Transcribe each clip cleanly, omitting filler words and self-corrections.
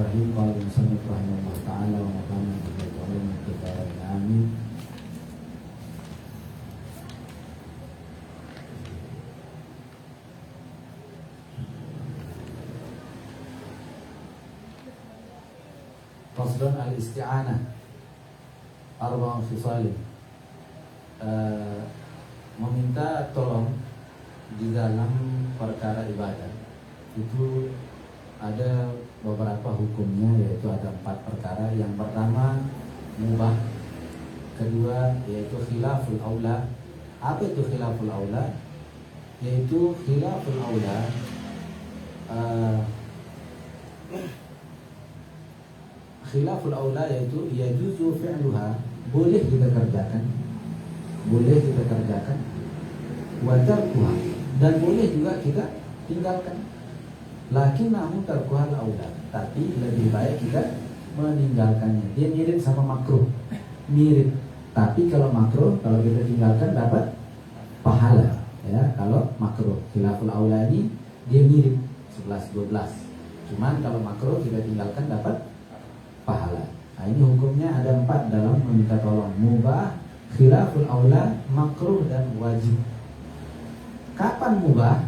Bismillahirrahmanirrahim. Qala al-musannif rahimahullah ta'ala wa nafa'ana bihi wa ulama kitabah. Amin. Faslun al-isti'anah arba'un fisalin. Meminta tolong di dalam perkara ibadah itu ada beberapa hukumnya, yaitu ada 4 perkara. Yang pertama mubah, kedua yaitu khilaful aula. Apa itu khilaful aula? Yaitu khilaful aula khilaful aula yaitu yajuzu fi'luha, boleh kita kerjakan, wa tarkuha, dan boleh juga kita tinggalkan. Lakin namun tarkuhal aula, tapi lebih baik kita meninggalkannya. Dia mirip sama makruh, mirip. Tapi kalau makruh, kalau kita tinggalkan dapat pahala, ya. Kalau makruh, khilaful aula ini dia mirip 11-12. Cuman kalau makruh kita tinggalkan dapat pahala. Nah, ini hukumnya ada 4 dalam meminta tolong: mubah, khilaful aula, makruh, dan wajib. Kapan mubah?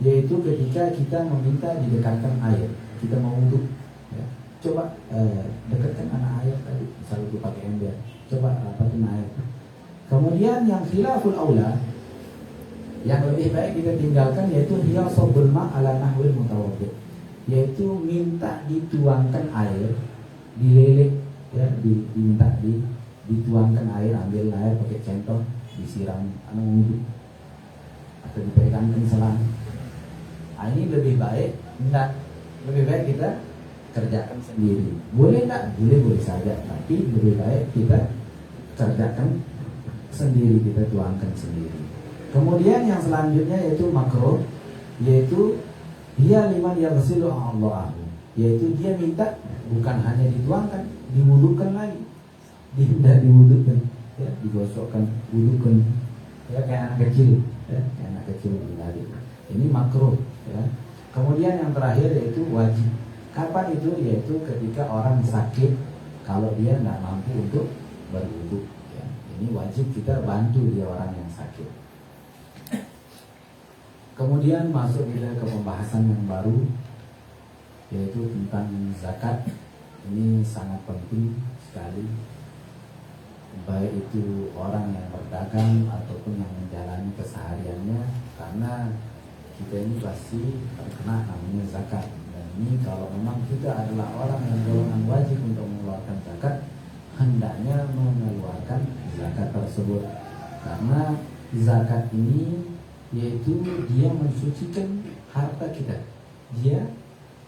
Yaitu ketika kita meminta didekatkan air, kita mau wudhu, ya. Coba dekatkan anak air tadi, misalnya itu pakai ember, coba rapatin air. Kemudian yang khilaful aula, yang lebih baik kita tinggalkan, yaitu hiyasobul ma' ala nahwil mutawaddi, yaitu minta dituangkan air, dilelek, ya, diminta dituangkan air, ambil air pakai centong, disiram wudhu, atau dipegangkan selang. Nah, ini lebih baik enggak? Lebih baik kita kerjakan sendiri. Boleh enggak? Boleh saja, tapi lebih baik kita kerjakan sendiri, kita tuangkan sendiri. Kemudian yang selanjutnya yaitu makruh, yaitu dia liman yaghsilu a'dha'ahu, yaitu dia minta bukan hanya dituangkan, diwudukan lagi. Tidak diwudukan, ya, digosokkan, wudukan, ya, kayak anak kecil, ya, kayak anak kecil tadi. Ini makruh, ya. Kemudian yang terakhir yaitu wajib. Kapan itu? Yaitu ketika orang sakit, kalau dia tidak mampu untuk berwudu, ya. Ini wajib kita bantu dia, orang yang sakit. Kemudian masuk kita ke pembahasan yang baru, yaitu tentang zakat. Ini sangat penting sekali, baik itu orang yang berdagang ataupun yang menjalani kesehariannya, karena kita ini pasti terkena namanya zakat. Dan ini kalau memang kita adalah orang yang golongan wajib untuk mengeluarkan zakat, hendaknya mengeluarkan zakat tersebut. Karena zakat ini yaitu dia mensucikan harta kita. Dia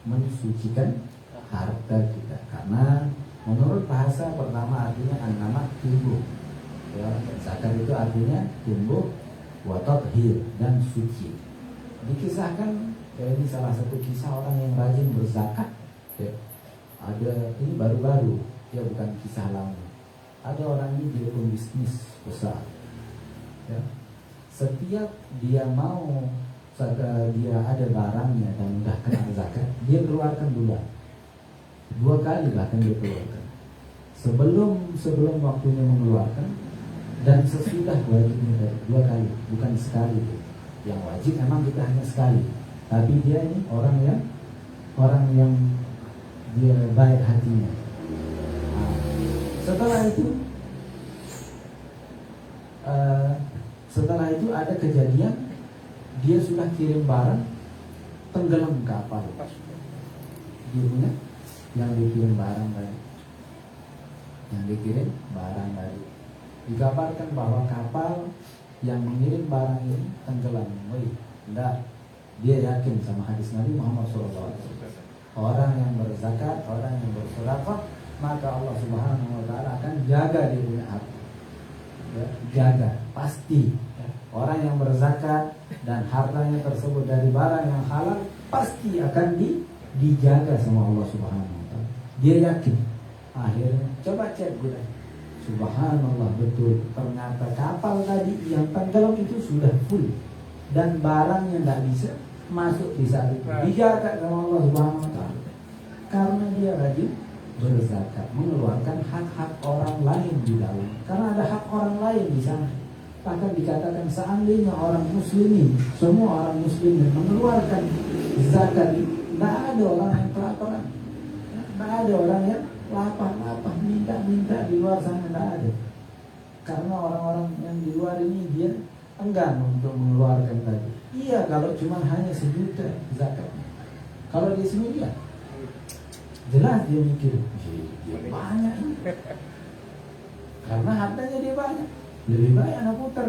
mensucikan harta kita. Karena menurut bahasa pertama artinya an-nama, tumbuh, ya, zakat itu artinya tumbuh, wa tathhir, dan suci. Dikisahkan, ya, ini salah satu kisah orang yang rajin berzakat, ya. Ada, ini baru-baru, dia bukan kisah lama. Ada orang ini, dia pembisnis besar, ya. Setiap dia mau, dia ada barangnya dan udah kena zakat, dia keluarkan dulu 2 kali bahkan dia keluarkan. Sebelum waktunya mengeluarkan, dan sesudah wajibnya 2 kali, bukan sekali. Yang wajib memang kita hanya sekali, tapi dia ini orang yang dia baik hatinya. Nah, setelah itu ada kejadian, dia sudah kirim barang, tenggelam kapal. Dia punya yang dikirim barang tadi, dikabarkan bahwa kapal yang mengirim barang ini tenggelam. Enggak. Dia yakin sama hadis Nabi Muhammad SAW. Orang yang berzakat, orang yang bersedekah, maka Allah Subhanahu wa Ta'ala akan jaga dia punya harta, ya, jaga, pasti, ya. Orang yang berzakat dan hartanya tersebut dari barang yang halal, pasti akan dijaga sama Allah Subhanahu wa Ta'ala. Dia yakin. Akhirnya coba cek gula. Subhanallah, betul, ternyata kapal tadi yang tenggelam itu sudah full, dan barang yang tidak bisa masuk di saat itu dijaga sama Allah Subhanahu wa Ta'ala. Karena dia rajin berzakat, mengeluarkan hak-hak orang lain di dalam. Karena ada hak orang lain di sana. Bahkan dikatakan seandainya orang muslimin, semua orang muslimin mengeluarkan zakat, tidak ada orang yang kelaparan, tidak ada orang yang lapar, minta di luar sana, tidak ada. Karena orang-orang yang di luar ini dia enggan untuk mengeluarkan tadi. Iya, kalau cuma hanya 1 juta zakatnya. Kalau di sini dia jelas dia mikir, dia banyak ini. Karena hartanya dia banyak. Lebih baik anak putar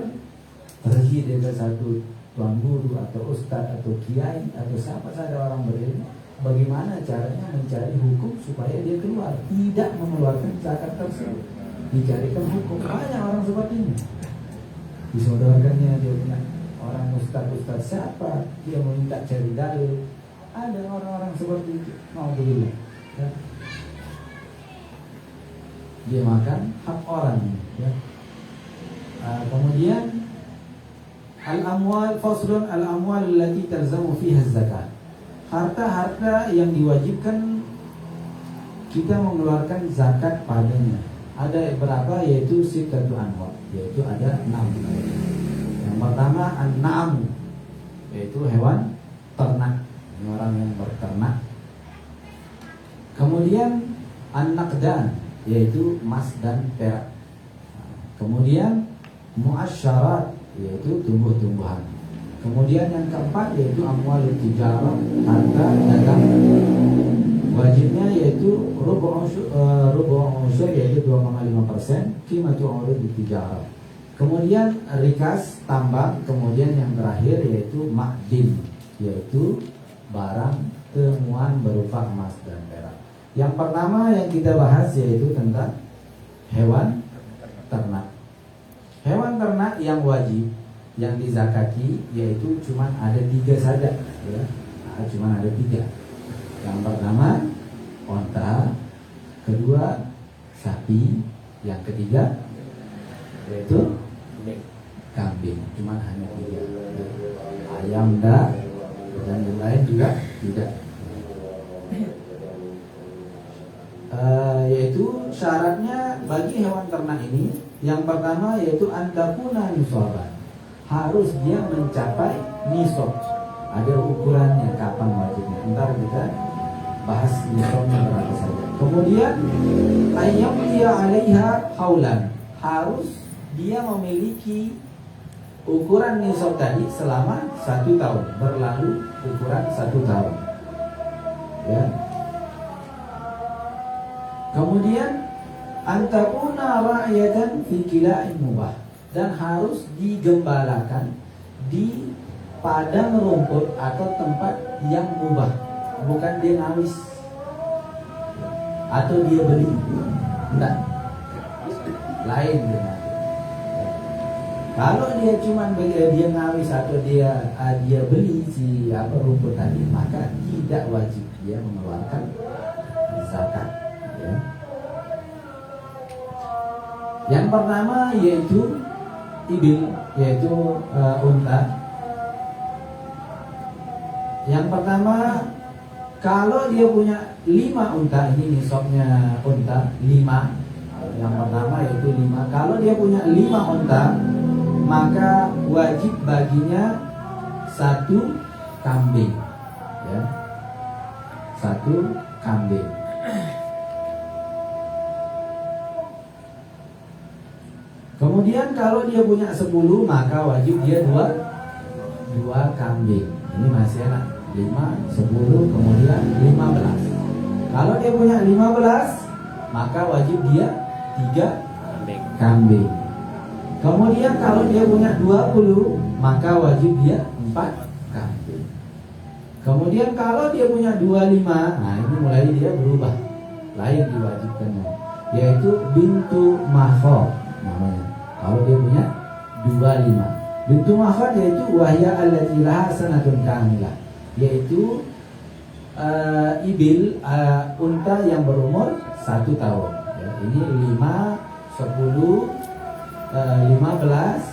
pergi dia ke satu tuan guru atau ustadz atau kiai atau siapa saja orang berilmu, bagaimana caranya mencari hukum supaya dia keluar, tidak mengeluarkan zakat tersebut, dicarikan hukum. Banyak orang seperti ini. Disodorkannya dia punya orang ustadz siapa, dia meminta cari dalil. Ada orang-orang seperti itu, mau beli ya. Dia makan hak orang ya. Kemudian al-amwal faslun al-amwal allati talzamu fiha zakat. Harta-harta yang diwajibkan kita mengeluarkan zakat padanya. Ada berapa? Yaitu sittatu anwa, yaitu ada 6. Yang pertama an-na'am, yaitu hewan ternak, orang yang berternak. Kemudian an-naqdan, yaitu emas dan perak. Kemudian muasyarat, yaitu tumbuh-tumbuhan. Kemudian yang keempat yaitu amwalul tijarah, harta dagang. Wajibnya yaitu rubu' usyur, yaitu 2,5% qimatu urud tijarah. Kemudian rikas, tambang. Kemudian yang terakhir yaitu ma'din, yaitu barang temuan berupa emas dan perak. Yang pertama yang kita bahas yaitu tentang hewan ternak. Hewan ternak yang wajib, yang dizakati, yaitu cuma ada 3 saja ya. Cuma ada 3. Yang pertama onta, kedua sapi, yang ketiga yaitu kambing. Cuma hanya 3. Ayam dah, dan yang lain juga tidak. Yaitu syaratnya bagi hewan ternak ini, yang pertama yaitu antakuna nisaban, harus dia mencapai nisab. Ada ukurannya kapan wajibnya. Ntar kita bahas nisabnya berapa saja. Kemudian ayam dia alaiha haulan, harus dia memiliki ukuran nisab tadi selama 1 tahun, berlalu ukuran 1 tahun ya. Kemudian antakuna ra'yatan fi kila'in mubah, dan harus digembalakan di padang rumput atau tempat yang mubah, bukan dia ngawis atau dia beli, enggak, lain dengan. Kalau dia cuma dia ngawis atau dia beli si rumput tadi, maka tidak wajib dia mengeluarkan zakat ya. Yang pertama yaitu ibil, yaitu unta. Yang pertama, kalau dia punya 5 unta, ini nisabnya unta 5. Yang pertama yaitu 5. Kalau dia punya 5 unta, maka wajib baginya 1 kambing ya. 1 kambing. Kemudian kalau dia punya 10, maka wajib dia 2 kambing. Ini masih enak. 5, 10, kemudian 15. Kalau dia punya 15, maka wajib dia 3 kambing. Kemudian kalau dia punya 20, maka wajib dia 4 kambing. Kemudian kalau dia punya 25, nah ini mulai dia berubah, lain diwajibkannya, yaitu bintu mahfad namanya. Kalau dia punya 25, bintu mahfad yaitu wahya allati laha sanatun kamilah, yaitu ibil, unta yang berumur 1 tahun ya. Ini 5, 10, 15,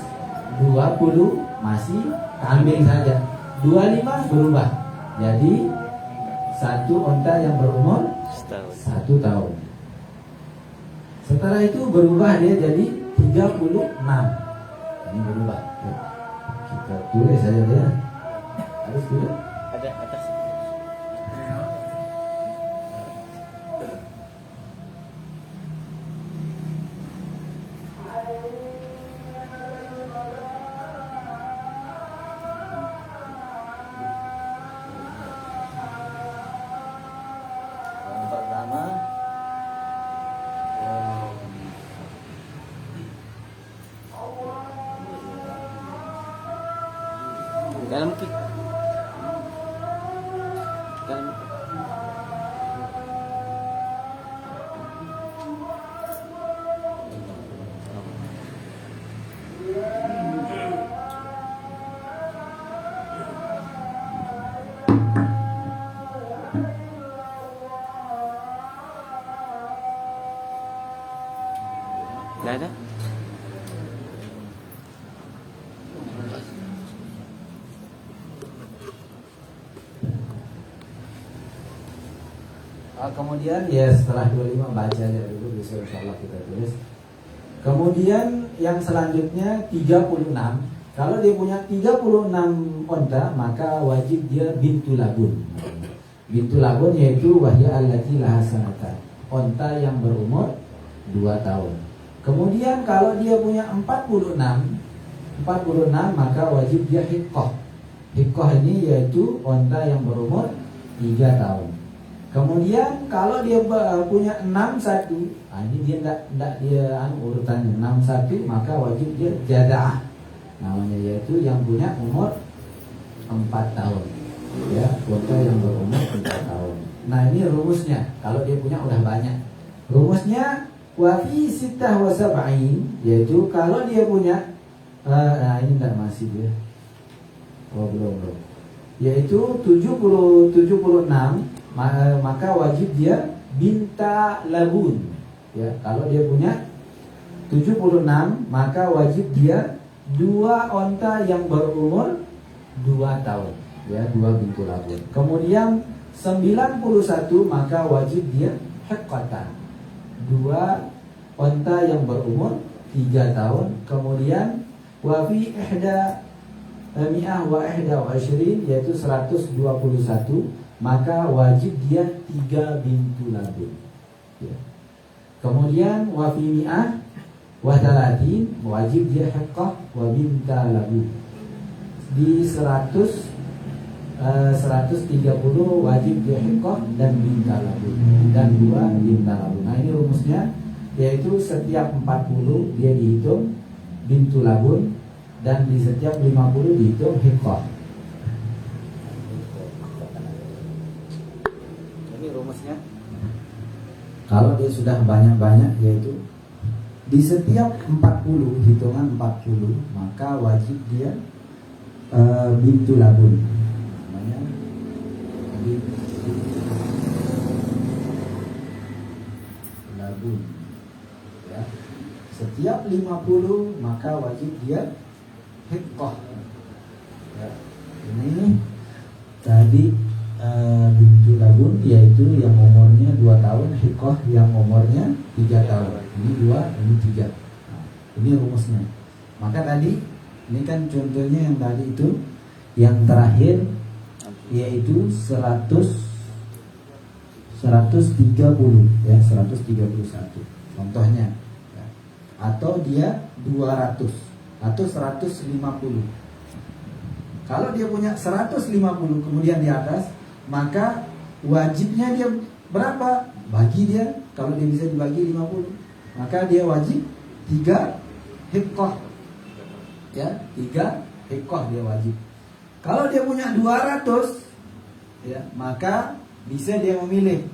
20 masih kambing saja. 25 berubah jadi satu onta yang berumur Setahun. 1 tahun. Setelah itu berubah dia jadi 36. Ini berubah. Ya. Kita tulis saja dia. Harus tulis. Ada atas. Yang pertama dalam dalam Dah ada. Kemudian ya setelah 25 baca aja dulu, besok insyaallah kita tulis. Kemudian yang selanjutnya 36. Kalau dia punya 36 onta, maka wajib dia bintu labun. Bintu labun yaitu wahya allati laha sanatan, onta yang berumur 2 tahun. Kemudian kalau dia punya 46 maka wajib dia hiqqah. Hiqqah ini yaitu onta yang berumur 3 tahun. Kemudian kalau dia punya 61, ini dia enggak dia urutannya 61, maka wajib dia jadaah. Namanya yaitu yang punya umur 4 tahun. Ya, onta yang berumur 4 tahun. Nah, ini rumusnya. Kalau dia punya udah banyak. Rumusnya wa fi sittah wa sab'in, yaitu kalau dia punya ini enggak masih dia. Oh, belum. Yaitu 76 maka wajib dia binta labun. Ya, kalau dia punya 76 maka wajib dia 2 onta yang berumur 2 tahun. Ya, 2 bintu labun. Kemudian 91 maka wajib dia hiqqatan, 2 onta yang berumur 3 tahun. Kemudian wa fi ihda mi'ah wa ihda wa 20, yaitu 121, maka wajib dia 3 bintu labun. Ya. Kemudian wa fi mi'ah wa 30, wajib dia hiqqah wa binta labun. Di 130 wajib dia hiqqah dan binta labun, dan 2 binta labun. Nah, ini rumusnya, yaitu setiap 40 dia dihitung bintu labun, dan di setiap 50 dihitung hiqqah. Rumusnya, kalau dia sudah banyak-banyak, yaitu di setiap 40, hitungan 40, maka wajib dia bintu labun. Namanya bintu labun. Ya. Setiap 50 maka wajib dia hiqqah. Ya. Ini tadi bintu labun, yaitu yang umurnya 2 tahun, hiqqah yang umurnya 3 tahun. Ini 2, ini 3. Nah, ini rumusnya. Maka tadi ini kan contohnya yang tadi itu, yang terakhir yaitu 130 ya, 131 contohnya ya. Atau dia 200 atau 150. Kalau dia punya 150 kemudian di atas, maka wajibnya dia berapa? Bagi dia, kalau dia bisa dibagi 50, maka dia wajib 3 hiqqah. Ya, 3 hiqqah dia wajib. Kalau dia punya 200 ya, maka bisa dia memilih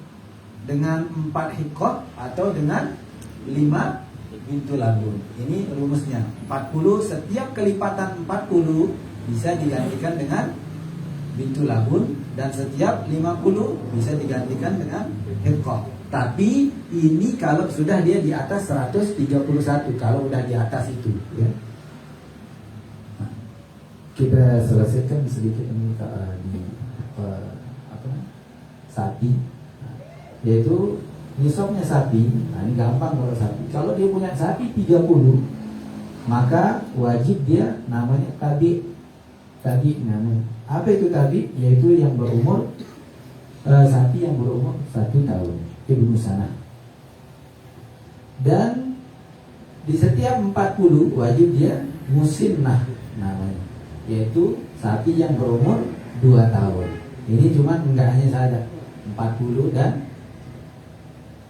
dengan 4 hiqqah atau dengan 5 bintu labun. Ini rumusnya. 40, setiap kelipatan 40 bisa digantikan dengan bintu labun, dan setiap 50 bisa digantikan dengan hiqqah. Tapi ini kalau sudah dia di atas 131, kalau udah di atas itu ya. Nah, kita selesaikan sedikit ini di sapi, yaitu nisabnya sapi. Nah, ini gampang kalau sapi. Kalau dia punya sapi 30, maka wajib dia namanya tabi. Tabi namanya. Apa itu tabi? Yaitu yang berumur sapi yang berumur 1 tahun. Ibnu Sana. Dan di setiap 40 wajib dia musinnah namanya, yaitu sapi yang berumur 2 tahun. Ini cuma enggak hanya saja 40 dan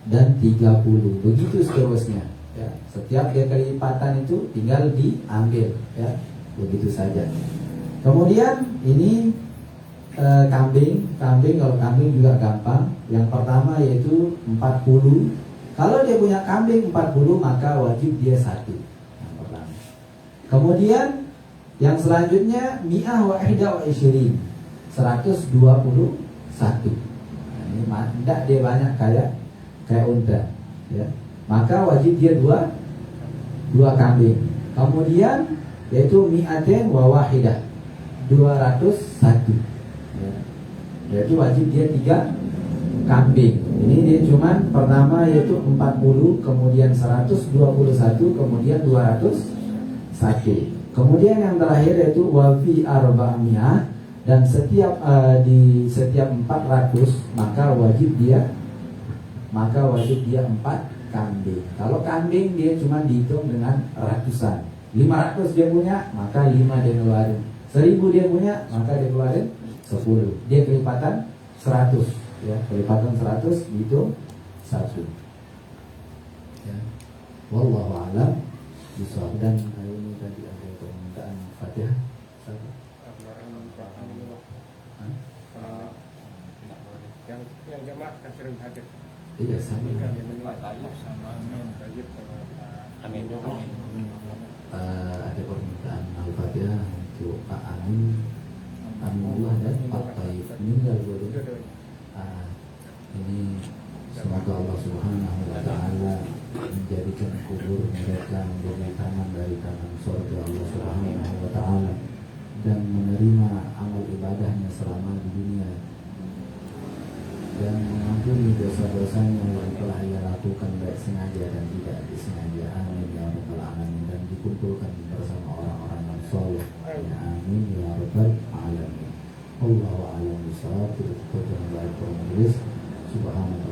30. Begitu seterusnya. Ya, setiap dia kelipatan itu tinggal diambil, ya, begitu saja. Kemudian ini kambing kalau kambing juga gampang. Yang pertama yaitu 40. Kalau dia punya kambing 40, maka wajib dia 1. Yang pertama. Kemudian yang selanjutnya mi'ah wa ihda wa isyirin, 121. Nah, ini tidak dia banyak kayak unta, ya. Maka wajib dia dua kambing. Kemudian yaitu mi'aten wa wahidah, 201. Ya. Jadi wajib dia 3 kambing. Ini dia cuman pertama yaitu 40, kemudian 121, kemudian 201. Kemudian yang terakhir yaitu wafi arba'miyah, dan di setiap 400 maka wajib dia 4 kambing. Kalau kambing dia cuma dihitung dengan ratusan. 500 dia punya, maka 5 dia keluarin. 1000 dia punya, maka dia keluarin 10. Dia kelipatan 100, ya, kelipatan 100 dihitung 1. Ya. Wallahu a'lam bishawab. Dan hari ini tadi ada permintaan Fatihah. Yang jemaah kan sering hadir. Iya, sama. Amin. Ada permintaan Al-Fatihah untuk Pak Amin, Aminullah dan Pak Taif meninggal dua-duanya. Ini semoga Allah Subhanahu wa Ta'ala menjadikan kubur mereka menjadi taman dari taman surga Allah Subhanahu wa Ta'ala, dan menerima amal ibadahnya selama di dunia, dan mengampuni dosa-dosanya yang telah ia lakukan baik sengaja dan tidak disengaja. Amin ya rabbal alamin. Dan dikumpulkan bersama orang-orang yang saleh. Amin ya rabbal alamin. Allahu a'lam bishawab. Kita tutup dengan baik penulis. Subhanallah.